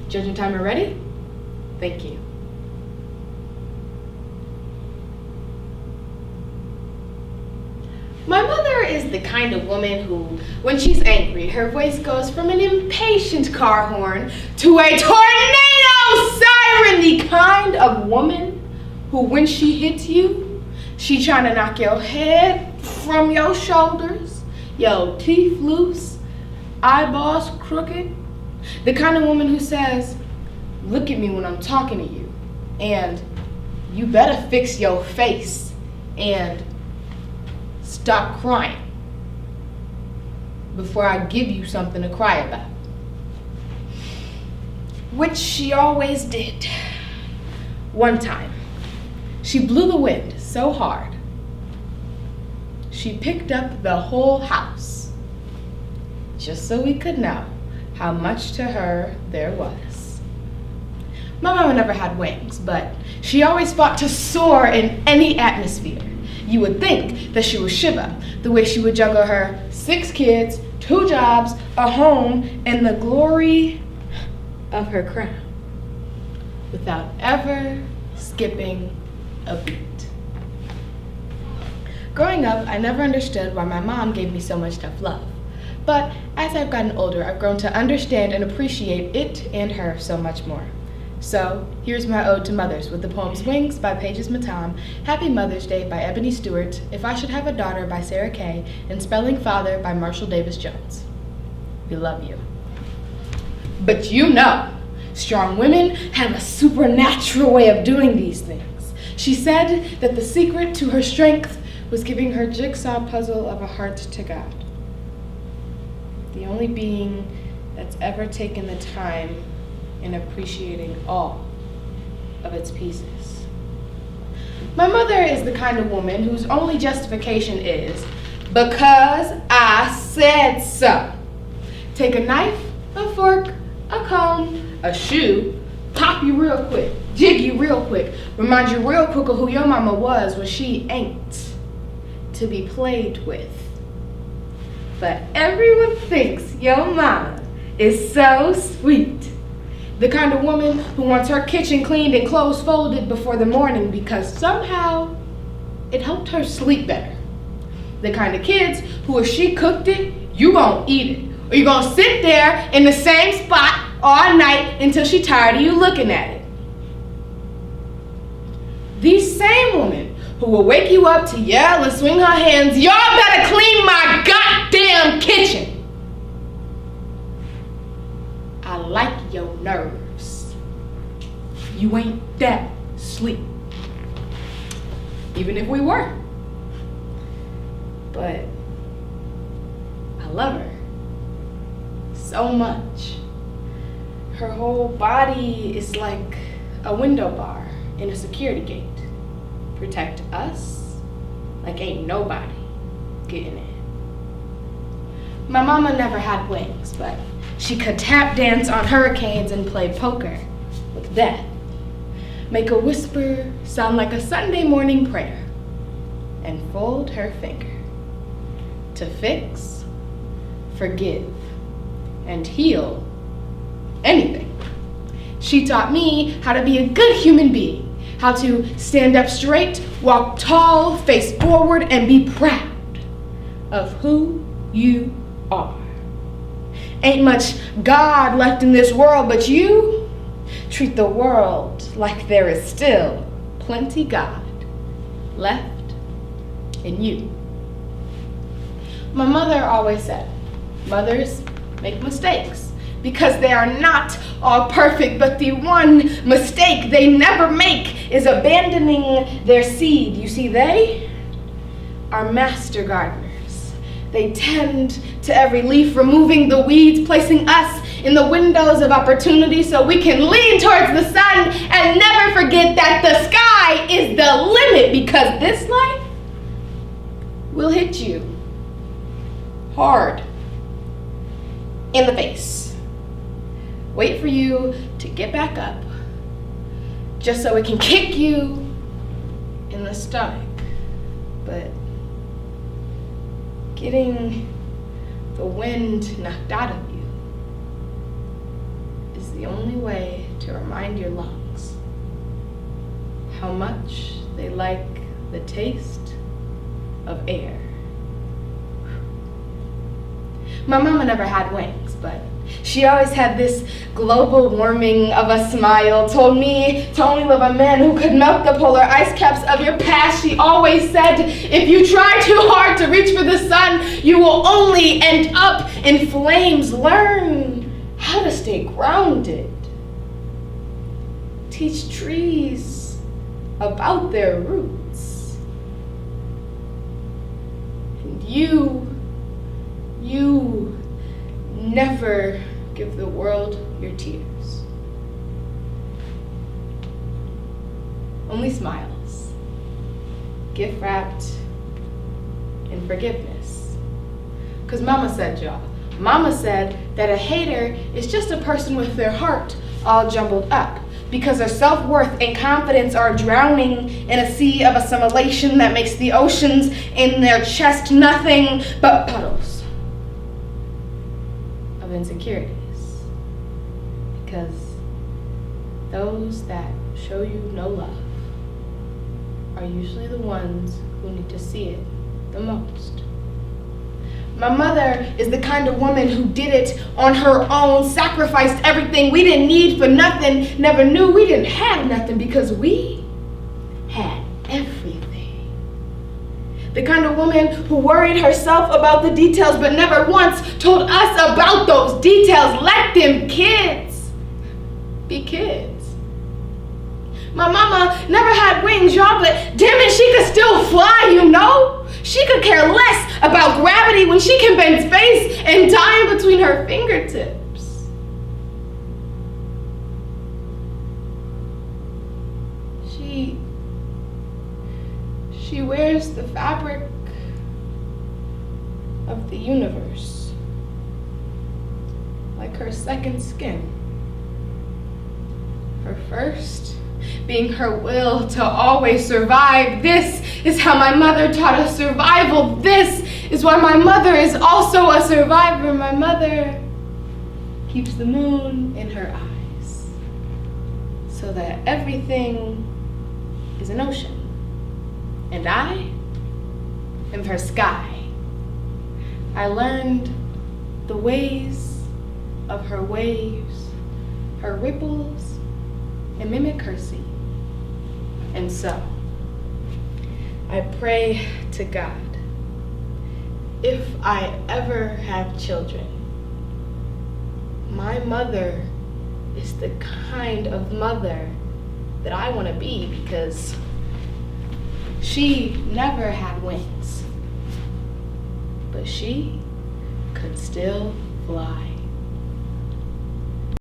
Judging timer ready? Thank you. My mother is the kind of woman who, when she's angry, her voice goes from an impatient car horn to a tornado siren. The kind of woman who, when she hits you, she trying to knock your head from your shoulders, your teeth loose, eyeballs crooked. The kind of woman who says, look at me when I'm talking to you, and you better fix your face, and stop crying before I give you something to cry about. Which she always did. One time, she blew the wind so hard, she picked up the whole house, just so we could know how much to her there was. My mama never had wings, but she always fought to soar in any atmosphere. You would think that she was Shiva, the way she would juggle her 6 kids, 2 jobs, a home, and the glory of her crown, without ever skipping a beat. Growing up, I never understood why my mom gave me so much tough love. But as I've gotten older, I've grown to understand and appreciate it and her so much more. So, here's my ode to mothers with the poems Wings by Pages Matam, Happy Mother's Day by Ebony Stewart, If I Should Have a Daughter by Sarah Kay, and Spelling Father by Marshall Davis Jones. We love you. But you know, strong women have a supernatural way of doing these things. She said that the secret to her strength was giving her jigsaw puzzle of a heart to God, the only being that's ever taken the time in appreciating all of its pieces. My mother is the kind of woman whose only justification is, because I said so. Take a knife, a fork, a comb, a shoe, pop you real quick, jig you real quick, remind you real quick of who your mama was when she ain't to be played with. But everyone thinks your mama is so sweet. The kind of woman who wants her kitchen cleaned and clothes folded before the morning because somehow it helped her sleep better. The kind of kids who, if she cooked it, you gon' eat it. Or you gonna sit there in the same spot all night until she tired of you looking at it. These same women who will wake you up to yell and swing her hands, y'all better clean my goddamn kitchen. I like your nerves. You ain't that sleep. Even if we were. But I love her so much. Her whole body is like a window bar in a security gate. Protect us like ain't nobody getting in. My mama never had wings, but she could tap dance on hurricanes and play poker with death. Make a whisper sound like a Sunday morning prayer, and fold her finger to fix, forgive, and heal anything. She taught me how to be a good human being, how to stand up straight, walk tall, face forward, and be proud of who you are. Ain't much God left in this world, but you treat the world like there is still plenty God left in you. My mother always said, mothers make mistakes because they are not all perfect, but the one mistake they never make is abandoning their seed. You see, they are master gardeners. They tend to every leaf, removing the weeds, placing us in the windows of opportunity so we can lean towards the sun and never forget that the sky is the limit, because this life will hit you hard in the face. Wait for you to get back up just so it can kick you in the stomach. But getting the wind knocked out of you is the only way to remind your lungs how much they like the taste of air. My mama never had wings, but she always had this global warming of a smile, told me to only love a man who could melt the polar ice caps of your past. She always said, if you try too hard to reach for the sun, you will only end up in flames. Learn how to stay grounded. Teach trees about their roots. And you never give the world your tears. Only smiles, gift wrapped in forgiveness. Because Mama said, y'all, Mama said that a hater is just a person with their heart all jumbled up, because their self-worth and confidence are drowning in a sea of assimilation that makes the oceans in their chest nothing but puddles of insecurities. Because those that show you no love are usually the ones who need to see it the most. My mother is the kind of woman who did it on her own, sacrificed everything we didn't need for nothing, never knew we didn't have nothing because we had everything. The kind of woman who worried herself about the details but never once told us about those details. Let them kids be kids. My mama never had wings, y'all, but damn it, she could still fly, you know? She could care less about gravity when she can bend space and time between her fingertips. She wears the fabric of the universe like her second skin. Her first being her will to always survive. This is how my mother taught us survival. This is why my mother is also a survivor. My mother keeps the moon in her eyes so that everything is an ocean. And I am her sky. I learned the ways of her waves, her ripples, and mimic her sea. And so, I pray to God, if I ever have children, my mother is the kind of mother that I want to be, because she never had wings, but she could still fly.